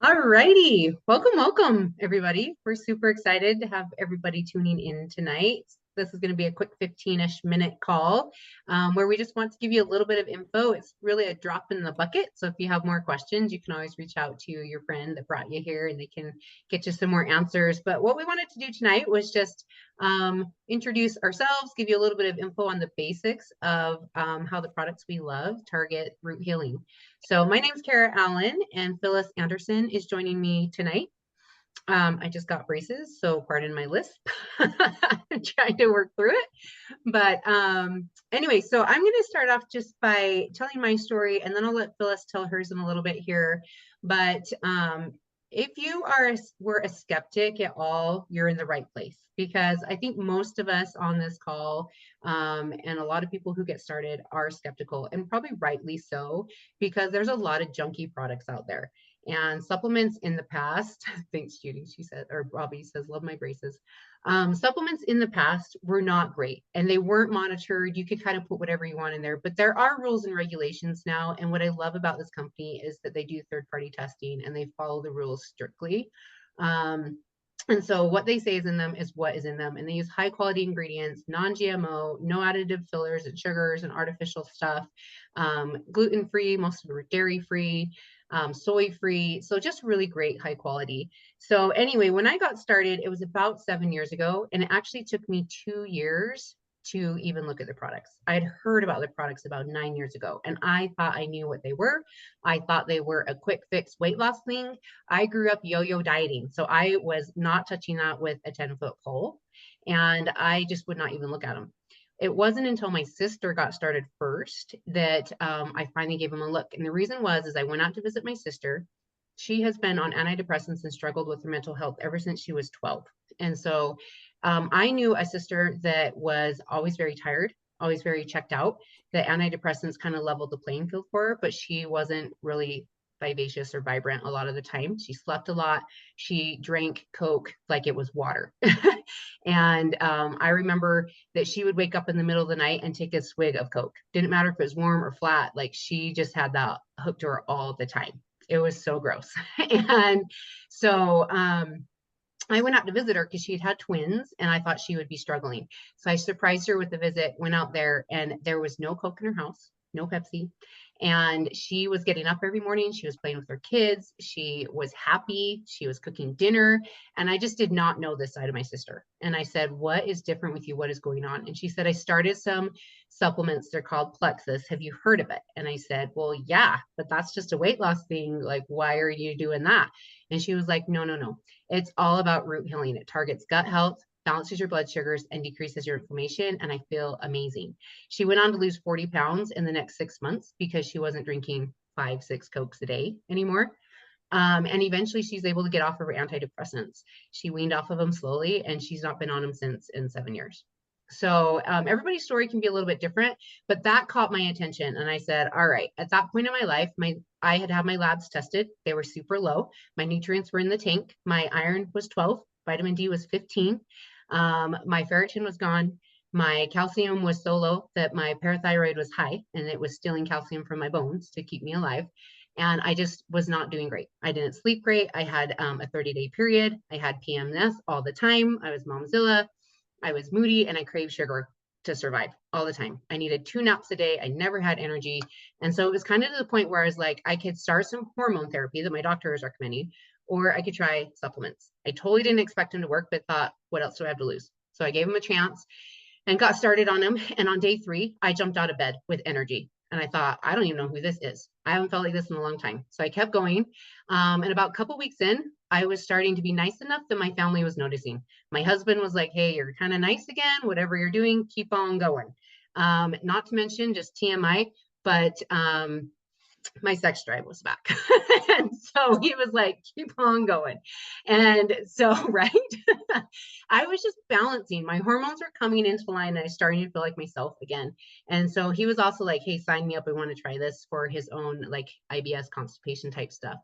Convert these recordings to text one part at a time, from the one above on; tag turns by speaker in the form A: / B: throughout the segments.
A: All righty. Welcome, everybody. We're super excited to have everybody tuning in tonight. This is going to be a quick 15-ish minute call where we just want to give you a little bit of info. It's really a drop in the bucket. So if you have more questions, you can always reach out to your friend that brought you here and they can get you some more answers. But what we wanted to do tonight was just introduce ourselves, give you a little bit of info on the basics of how the products we love target root healing. So my name is Kara Allen, and Phyllis Anderson is joining me tonight. I just got braces, so pardon my lisp. I'm trying to work through it. But anyway, so I'm going to start off just by telling my story, and then I'll let Phyllis tell hers in a little bit here. But if you were a skeptic at all, you're in the right place, because I think most of us on this call and a lot of people who get started are skeptical, and probably rightly so, because there's a lot of junky products out there. And supplements in the past, thanks Judy, she said, or Robbie says, love my braces. Supplements in the past were not great and they weren't monitored. You could kind of put whatever you want in there, but there are rules and regulations now. And what I love about this company is that they do third-party testing and they follow the rules strictly. And so what they say is in them is what is in them. And they use high quality ingredients, non-GMO, no additive fillers and sugars and artificial stuff, gluten-free, most of them are dairy-free, soy-free. So just really great high quality. So anyway, when I got started, it was about 7 years ago, and it actually took me 2 years to even look at the products. I had heard about the products about 9 years ago, and I thought I knew what they were. I thought they were a quick fix weight loss thing. I grew up yo-yo dieting, so I was not touching that with a 10-foot pole, and I just would not even look at them. It wasn't until my sister got started first that I finally gave them a look. And the reason is I went out to visit my sister. She has been on antidepressants and struggled with her mental health ever since she was 12. And so I knew a sister that was always very tired, always very checked out. The antidepressants kind of leveled the playing field for her, but she wasn't really vivacious or vibrant a lot of the time. She slept a lot. She drank Coke like it was water. And I remember that she would wake up in the middle of the night and take a swig of Coke. Didn't matter if it was warm or flat. Like she just had that hooked to her all the time. It was so gross. And so I went out to visit her because she had twins and I thought she would be struggling. So I surprised her with a visit, went out there, and there was no Coke in her house, no Pepsi. And she was getting up every morning. She was playing with her kids. She was happy. She was cooking dinner. And I just did not know this side of my sister. And I said, what is different with you? What is going on? And she said, I started some supplements. They're called Plexus. Have you heard of it? And I said, well, yeah, but that's just a weight loss thing. Like, why are you doing that? And she was like, no. It's all about root healing. It targets gut health, balances your blood sugars, and decreases your inflammation. And I feel amazing. She went on to lose 40 pounds in the next 6 months because she wasn't drinking 5, 6 Cokes a day anymore. And eventually she's able to get off of her antidepressants. She weaned off of them slowly, and she's not been on them since in 7 years. So everybody's story can be a little bit different, but that caught my attention. And I said, all right, at that point in my life, I had my labs tested. They were super low. My nutrients were in the tank. My iron was 12. Vitamin D was 15. My ferritin was gone. My calcium was so low that my parathyroid was high, and it was stealing calcium from my bones to keep me alive. And I just was not doing great. I didn't sleep great. I had a 30-day period. I had PMS all the time. I was momzilla. I was moody, and I craved sugar to survive all the time. I needed 2 naps a day. I never had energy. And so it was kind of to the point where I was like, I could start some hormone therapy that my doctor is recommending, or I could try supplements. I totally didn't expect them to work, but thought, what else do I have to lose? So I gave them a chance and got started on them. And on day 3, I jumped out of bed with energy. And I thought, I don't even know who this is. I haven't felt like this in a long time. So I kept going. And about a couple weeks in, I was starting to be nice enough that my family was noticing. My husband was like, hey, you're kind of nice again. Whatever you're doing, keep on going. Not to mention, just TMI, but my sex drive was back. And so he was like, keep on going. And so, right, I was just balancing. My hormones were coming into line and I was starting to feel like myself again. And so he was also like, hey, sign me up. I want to try this for his own like IBS constipation type stuff.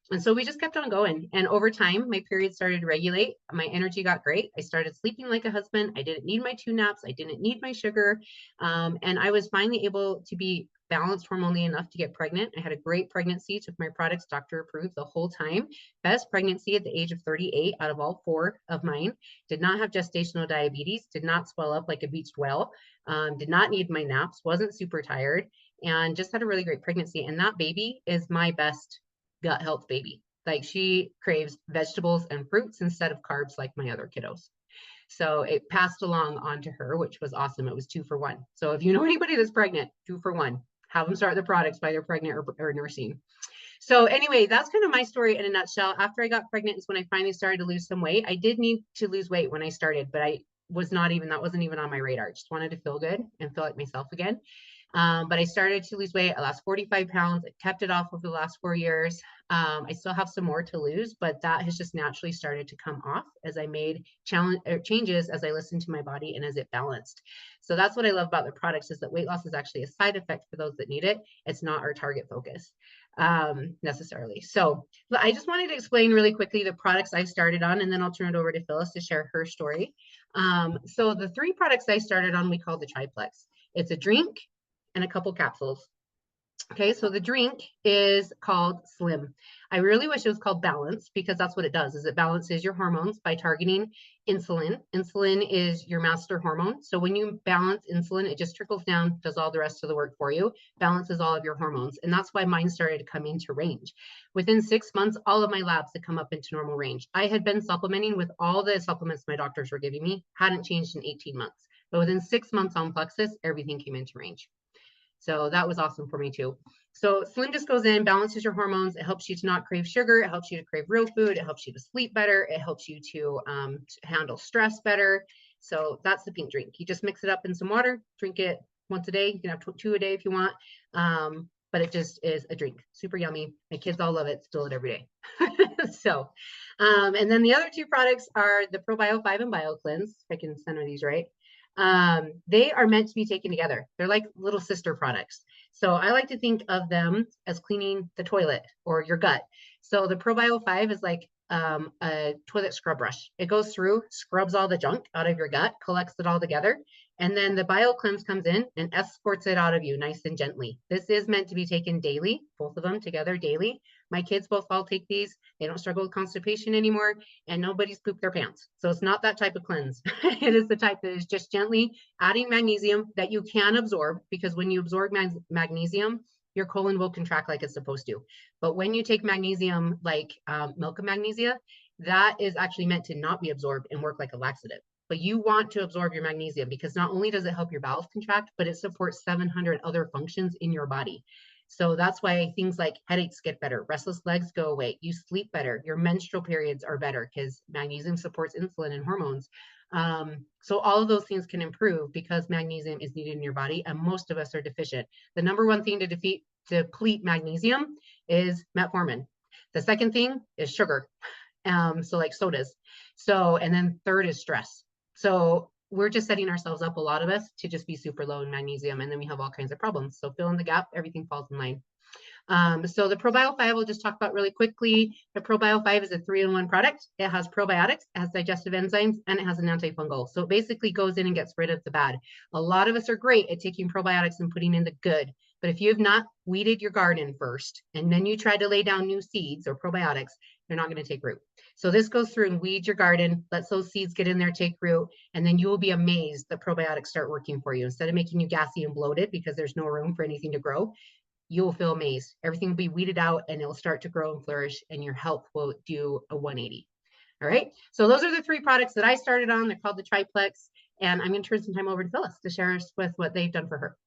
A: And so we just kept on going. And over time, my period started to regulate. My energy got great. I started sleeping like a husband. I didn't need my 2 naps. I didn't need my sugar. And I was finally able to be balanced hormonally enough to get pregnant. I had a great pregnancy, took my products, doctor approved the whole time. Best pregnancy at the age of 38 out of all 4 of mine. Did not have gestational diabetes, did not swell up like a beached whale, did not need my naps, wasn't super tired, and just had a really great pregnancy. And that baby is my best gut health baby. Like, she craves vegetables and fruits instead of carbs like my other kiddos. So it passed along onto her, which was awesome. It was 2 for 1. So if you know anybody that's pregnant, 2 for 1, have them start the products while they're pregnant or nursing. So anyway, that's kind of my story in a nutshell. After I got pregnant is when I finally started to lose some weight. I did need to lose weight when I started, but that wasn't even on my radar. I just wanted to feel good and feel like myself again. But I started to lose weight. I lost 45 pounds. I kept it off over the last 4 years. I still have some more to lose, but that has just naturally started to come off as I made changes, as I listened to my body and as it balanced. So that's what I love about the products, is that weight loss is actually a side effect for those that need it. It's not our target focus necessarily. So I just wanted to explain really quickly the products I started on, and then I'll turn it over to Phyllis to share her story. So the 3 products I started on, we call the Triplex. It's a drink and a couple capsules. Okay, so the drink is called Slim. I really wish it was called Balance, because that's what it does, is it balances your hormones by targeting insulin. Insulin is your master hormone. So when you balance insulin, it just trickles down, does all the rest of the work for you, balances all of your hormones. And that's why mine started to come into range. Within 6 months, all of my labs had come up into normal range. I had been supplementing with all the supplements my doctors were giving me, hadn't changed in 18 months. But within 6 months on Plexus, everything came into range. So that was awesome for me too. So Slim just goes in, balances your hormones. It helps you to not crave sugar. It helps you to crave real food. It helps you to sleep better. It helps you to handle stress better. So that's the pink drink. You just mix it up in some water, drink it once a day. You can have 2 a day if you want. But it just is a drink. Super yummy. My kids all love it. Still it every day. So, and then the other 2 products are the ProBio 5 and Bio Cleanse. If I can center these right. They are meant to be taken together. They're like little sister products. So I like to think of them as cleaning the toilet or your gut. So the ProBio 5 is like a toilet scrub brush. It goes through, scrubs all the junk out of your gut, collects it all together. And then the Bio Cleanse comes in and escorts it out of you nice and gently. This is meant to be taken daily, both of them together daily. My kids both all take these. They don't struggle with constipation anymore, and nobody's pooped their pants. So it's not that type of cleanse. It is the type that is just gently adding magnesium that you can absorb, because when you absorb magnesium, your colon will contract like it's supposed to. But when you take magnesium, like milk of magnesia, that is actually meant to not be absorbed and work like a laxative. But you want to absorb your magnesium, because not only does it help your bowels contract, but it supports 700 other functions in your body. So that's why things like headaches get better, restless legs go away, you sleep better, your menstrual periods are better, because magnesium supports insulin and hormones. So all of those things can improve because magnesium is needed in your body, and most of us are deficient. The number one thing to deplete magnesium is metformin. The second thing is sugar, so like sodas. So, and then third is stress. So we're just setting ourselves up, a lot of us, to just be super low in magnesium, and then we have all kinds of problems. So fill in the gap, everything falls in line. So the ProBio 5 we'll just talk about really quickly. The ProBio 5 is a 3-in-1 product. It has probiotics, it has digestive enzymes, and it has an antifungal. So it basically goes in and gets rid of the bad. A lot of us are great at taking probiotics and putting in the good. But if you have not weeded your garden first, and then you try to lay down new seeds or probiotics, they're not going to take root. So this goes through and weeds your garden, lets those seeds get in there, take root, and then you will be amazed that probiotics start working for you. Instead of making you gassy and bloated because there's no room for anything to grow, you will feel amazed. Everything will be weeded out and it'll start to grow and flourish, and your health will do a 180. All right. So those are the 3 products that I started on. They're called the Triplex. And I'm going to turn some time over to Phyllis to share us with what they've done for her.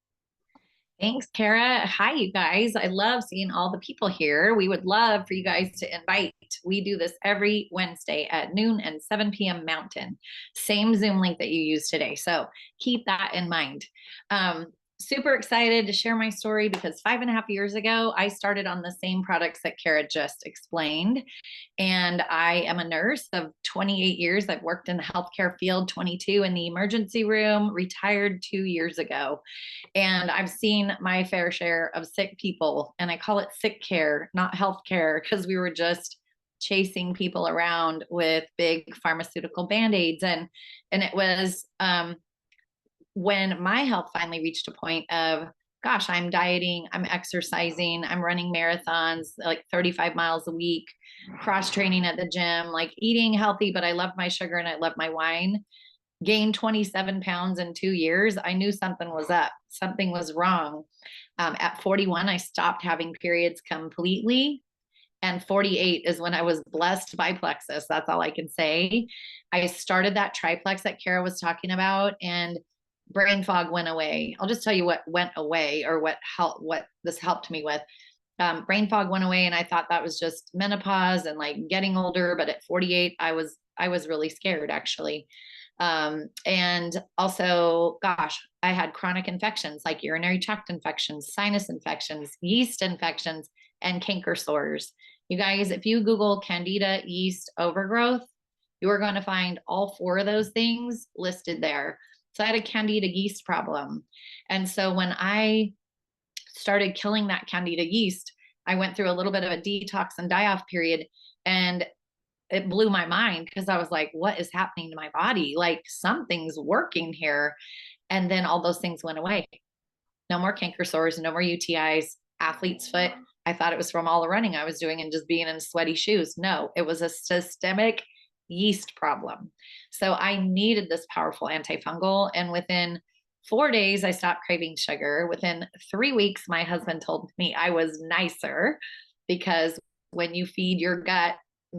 B: Thanks, Kara. Hi, you guys. I love seeing all the people here. We would love for you guys to invite. We do this every Wednesday at noon and 7 p.m. Mountain. Same Zoom link that you used today. So keep that in mind. Super excited to share my story, because 5.5 years ago, I started on the same products that Kara just explained. And I am a nurse of 28 years. I've worked in the healthcare field, 22 in the emergency room, retired 2 years ago. And I've seen my fair share of sick people, and I call it sick care, not healthcare, because we were just chasing people around with big pharmaceutical band-aids. And it was, when my health finally reached a point of gosh, I'm dieting, I'm exercising, I'm running marathons, like 35 miles a week, cross training at the gym, like eating healthy, but I love my sugar and I love my wine. Gained 27 pounds in 2 years. I knew something was up, something was wrong. At 41, I stopped having periods completely. And 48 is when I was blessed by plexus. That's all I can say. I started that triplex that Kara was talking about, and brain fog went away. I'll just tell you what went away, or what this helped me with. Brain fog went away, and I thought that was just menopause and like getting older. But at 48, I was really scared, actually. And also, gosh, I had chronic infections like urinary tract infections, sinus infections, yeast infections, and canker sores. You guys, if you Google Candida yeast overgrowth, you are going to find all four of those things listed there. So I had a Candida yeast problem. And so when I started killing that Candida yeast, I went through a little bit of a detox and die off period, and it blew my mind because I was like, what is happening to my body? Like something's working here. And then all those things went away. No more canker sores, no more UTIs, athlete's foot. I thought it was from all the running I was doing and just being in sweaty shoes. No, it was a systemic yeast problem. So I needed this powerful antifungal. And within 4 days, I stopped craving sugar. Within 3 weeks, my husband told me I was nicer, because when you feed your gut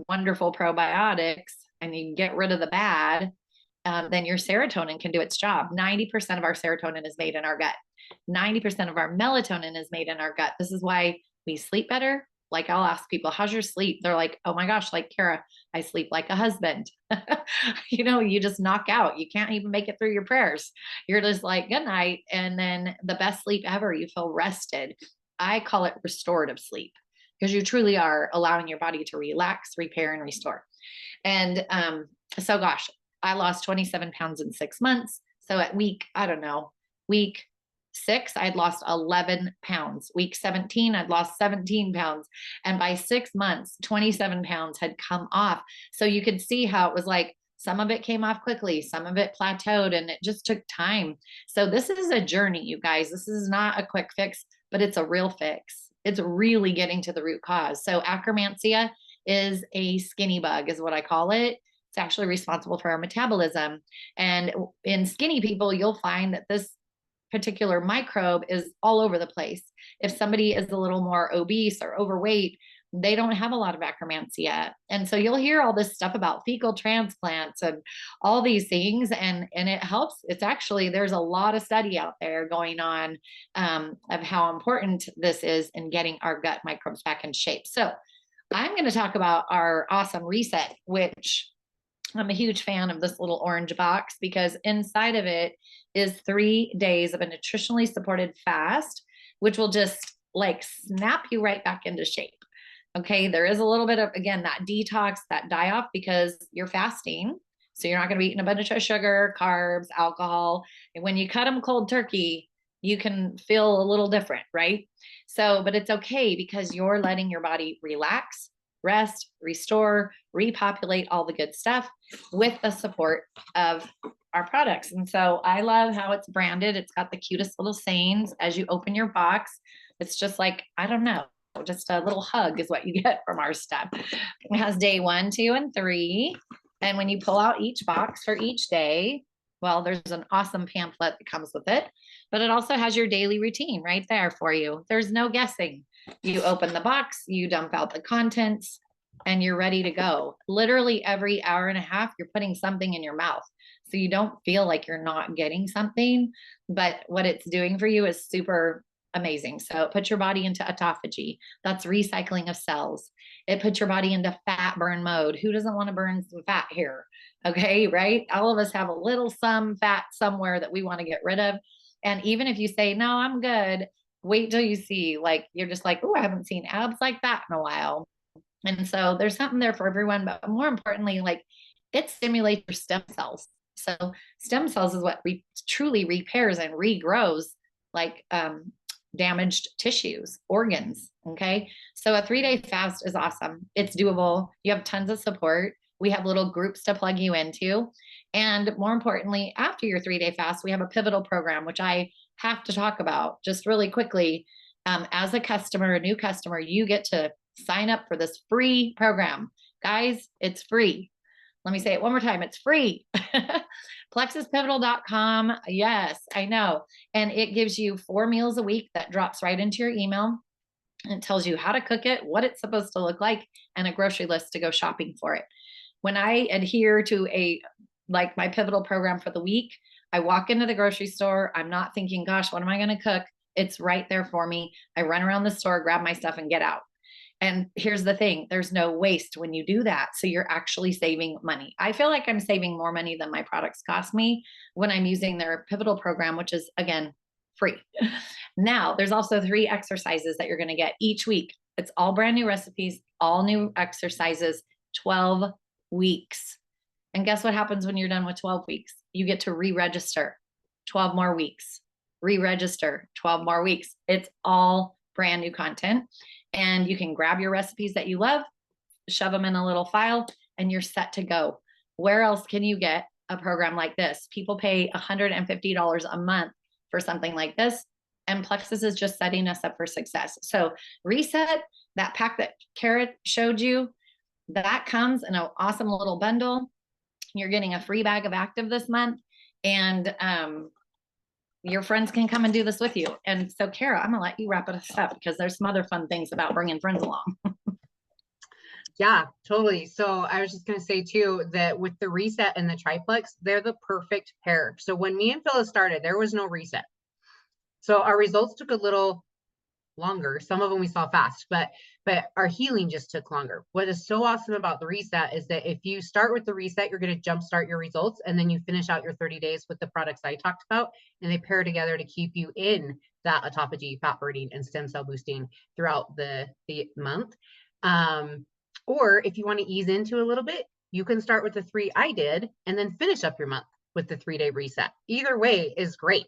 B: wonderful probiotics and you get rid of the bad, then your serotonin can do its job. 90% of our serotonin is made in our gut. 90% of our melatonin is made in our gut. This is why we sleep better. Like I'll ask people, how's your sleep? They're like, oh my gosh, like Kara, I sleep like a husband. You just knock out. You can't even make it through your prayers. You're just like, good night. And then the best sleep ever, you feel rested. I call it restorative sleep, because you truly are allowing your body to relax, repair, and restore. And so, gosh, I lost 27 pounds in 6 months. So at I don't know, week 6, I'd lost 11 pounds. Week 17, I'd lost 17 pounds. And by 6 months, 27 pounds had come off. So you could see how it was like some of it came off quickly, some of it plateaued, and it just took time. So this is a journey, you guys. This is not a quick fix, but it's a real fix. It's really getting to the root cause. So akkermansia is a skinny bug, is what I call it. It's actually responsible for our metabolism. And in skinny people, you'll find that this particular microbe is all over the place. If somebody is a little more obese or overweight, they don't have a lot of akkermansia. And so you'll hear all this stuff about fecal transplants and all these things, and it helps. It's actually, there's a lot of study out there going on of how important this is in getting our gut microbes back in shape. So I'm going to talk about our awesome reset, which I'm a huge fan of this little orange box, because inside of it is 3 days of a nutritionally supported fast, which will just like snap you right back into shape. Okay, there is a little bit of, again, that detox, that die off, because you're fasting. So you're not going to be eating a bunch of sugar, carbs, alcohol. And when you cut them cold turkey, you can feel a little different, right? So, but it's okay, because you're letting your body relax, rest, restore, repopulate all the good stuff with the support of our products. And so I love how it's branded. It's got the cutest little sayings as you open your box. It's just like, I don't know, just a little hug is what you get from our stuff. It has day 1, 2, and 3. And when you pull out each box for each day, well, there's an awesome pamphlet that comes with it, but it also has your daily routine right there for you. There's no guessing. You open the box, you dump out the contents, and you're ready to go. Literally every hour and a half, you're putting something in your mouth. So you don't feel like you're not getting something, but what it's doing for you is super amazing. So it puts your body into autophagy. That's recycling of cells. It puts your body into fat burn mode. Who doesn't want to burn some fat here? Okay, right? All of us have a little some fat somewhere that we want to get rid of. And even if you say, no, I'm good, wait till you see, like, you're just like, oh, I haven't seen abs like that in a while. And so there's something there for everyone, but more importantly, like, it stimulates your stem cells. So stem cells is what truly repairs and regrows like damaged tissues, organs. Okay. So a 3-day fast is awesome. It's doable. You have tons of support. We have little groups to plug you into. And more importantly, after your 3-day fast, we have a pivotal program, which I have to talk about just really quickly. As a customer, a new customer, you get to sign up for this free program. Guys, it's free. Let me say it one more time. It's free. Plexuspivotal.com. Yes, I know. And it gives you 4 meals a week that drops right into your email. And it tells you how to cook it, what it's supposed to look like, and a grocery list to go shopping for it. When I adhere to like my pivotal program for the week, I walk into the grocery store. I'm not thinking, gosh, what am I going to cook? It's right there for me. I run around the store, grab my stuff, and get out. And here's the thing, there's no waste when you do that. So you're actually saving money. I feel like I'm saving more money than my products cost me when I'm using their pivotal program, which is, again, free. Now, there's also 3 exercises that you're going to get each week. It's all brand new recipes, all new exercises, 12 weeks. And guess what happens when you're done with 12 weeks? You get to re-register 12 more weeks, re-register 12 more weeks. It's all brand new content. And you can grab your recipes that you love, shove them in a little file, and you're set to go. Where else can you get a program like this? People pay $150 a month for something like this. And Plexus is just setting us up for success. So reset, that pack that Kara showed you, that comes in an awesome little bundle. You're getting a free bag of Active this month. And your friends can come and do this with you. And so, Kara, I'm gonna let you wrap it up because there's some other fun things about bringing friends along.
A: Yeah, totally. So I was just going to say too, that with the reset and the triplex, they're the perfect pair. So when me and Phyllis started, there was no reset. So our results took a little longer. Some of them we saw fast, but our healing just took longer. What is so awesome about the reset is that if you start with the reset, you're going to jumpstart your results, and then you finish out your 30 days with the products I talked about, and they pair together to keep you in that autophagy, fat burning, and stem cell boosting throughout the month. Or if you want to ease into a little bit, you can start with the 3 I did and then finish up your month with the 3-day reset. Either way is great.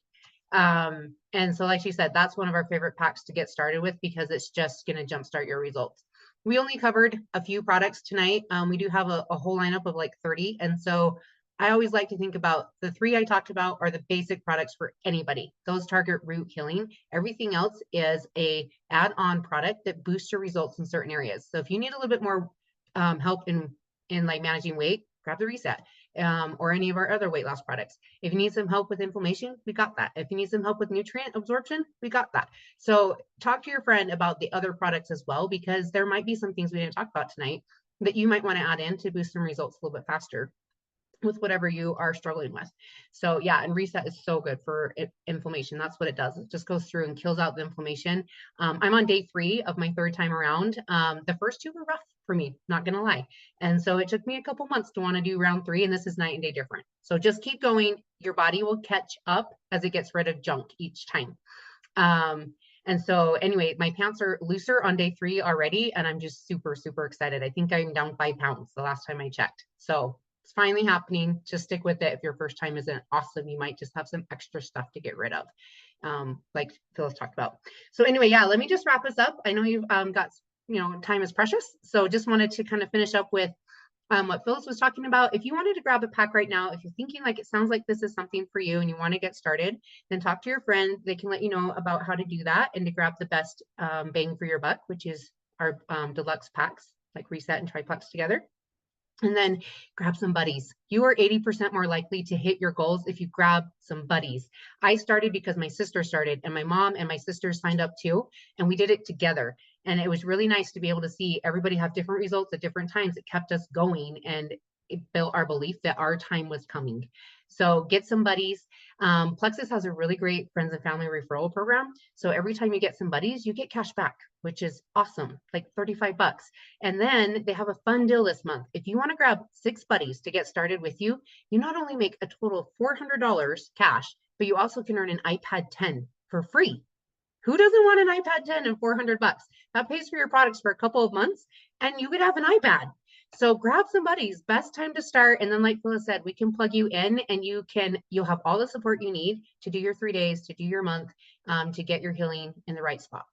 A: And so like she said, that's one of our favorite packs to get started with because it's just going to jumpstart your results. We only covered a few products tonight. We do have a whole lineup of like 30. And so I always like to think about the 3 I talked about are the basic products for anybody. Those target root healing. Everything else is a add-on product that boosts your results in certain areas. So if you need a little bit more help in like managing weight, grab the reset. Or any of our other weight loss products. If you need some help with inflammation, we got that. If you need some help with nutrient absorption, we got that. So talk to your friend about the other products as well, because there might be some things we didn't talk about tonight that you might want to add in to boost some results a little bit faster with whatever you are struggling with. So yeah, and reset is so good for inflammation. That's what it does. It just goes through and kills out the inflammation. I'm on day 3 of my 3rd time around. The first 2 were rough for me, not gonna lie. And so it took me a couple months to want to do round 3, and this is night and day different. So just keep going. Your body will catch up as it gets rid of junk each time. And so anyway, my pants are looser on day 3 already, and I'm just super, super excited. I think I'm down 5 pounds the last time I checked. So it's finally happening. Just stick with it. If your first time isn't awesome, you might just have some extra stuff to get rid of, like Phyllis talked about. So anyway, yeah, let me just wrap us up. I know you've got, time is precious. So just wanted to kind of finish up with what Phyllis was talking about. If you wanted to grab a pack right now, if you're thinking like it sounds like this is something for you and you want to get started, then talk to your friend. They can let you know about how to do that and to grab the best bang for your buck, which is our deluxe packs, like Reset and Triplex together. And then grab some buddies. You are 80% more likely to hit your goals if you grab some buddies. I started because my sister started, and my mom and my sisters signed up too, and we did it together. And it was really nice to be able to see everybody have different results at different times. It kept us going, and it built our belief that our time was coming. So get some buddies. Plexus has a really great friends and family referral program. So every time you get some buddies, you get cash back, which is awesome, like 35 bucks. And then they have a fun deal this month. If you want to grab 6 buddies to get started with you, you not only make a total of $400 cash, but you also can earn an iPad 10 for free. Who doesn't want an iPad 10 and 400 bucks? That pays for your products for a couple of months, and you could have an iPad. So grab some buddies, best time to start. And then like Phyllis said, we can plug you in, and you'll have all the support you need to do your 3 days, to do your month, to get your healing in the right spot.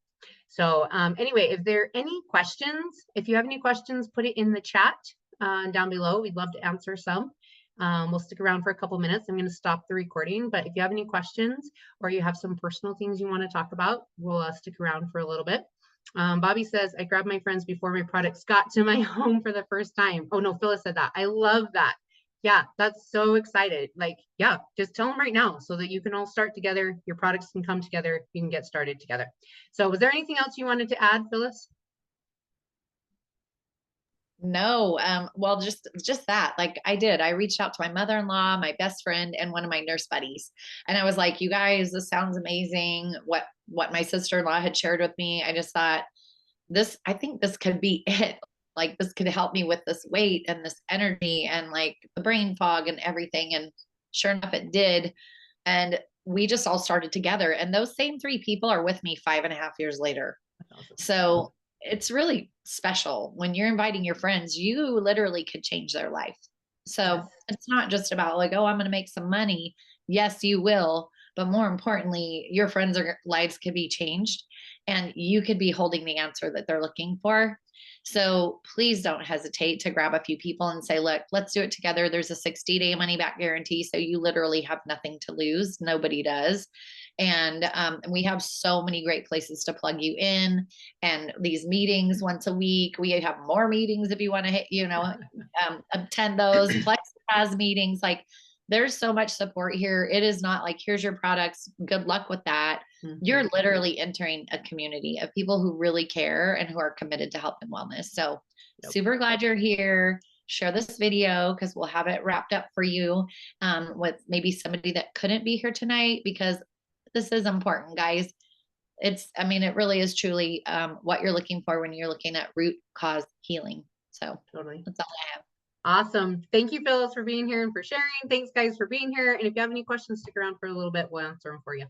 A: So anyway, if there are any questions, if you have any questions, put it in the chat down below. We'd love to answer some. We'll stick around for a couple minutes. I'm going to stop the recording, but if you have any questions or you have some personal things you want to talk about, we'll stick around for a little bit. Bobby says, I grabbed my friends before my products got to my home for the first time. Oh no, Phyllis said that. I love that. Yeah, that's so excited. Like, yeah, just tell them right now so that you can all start together. Your products can come together. You can get started together. So was there anything else you wanted to add, Phyllis?
B: No, well, just that. Like I reached out to my mother-in-law, my best friend, and one of my nurse buddies. And I was like, you guys, this sounds amazing. What my sister-in-law had shared with me. I just thought I think this could be it. Like this could help me with this weight and this energy and like the brain fog and everything. And sure enough, it did. And we just all started together. And those same three people are with me 5.5 years later.
A: Awesome.
B: So it's really special when you're inviting your friends, you literally could change their life. So
A: Yes.
B: it's not just about like, oh, I'm going to make some money. Yes, you will. But more importantly, your friends' lives could be changed and you could be holding the answer that they're looking for. So please don't hesitate to grab a few people and say, look, let's do it together. There's a 60-day money back guarantee. So you literally have nothing to lose. Nobody does. And we have so many great places to plug you in and these meetings once a week. We have more meetings if you want to hit, attend those. Plex has meetings. Like there's so much support here. It is not like, here's your products. Good luck with that.
A: Mm-hmm.
B: You're literally entering a community of people who really care and who are committed to health and wellness. So super glad you're here. Share this video because we'll have it wrapped up for you with maybe somebody that couldn't be here tonight because this is important, guys. It really is truly what you're looking for when you're looking at root cause healing. So
A: Totally.
B: that's all I have.
A: Awesome. Thank you, Phyllis, for being here and for sharing. Thanks, guys, for being here. And if you have any questions, stick around for a little bit. We'll answer them for you.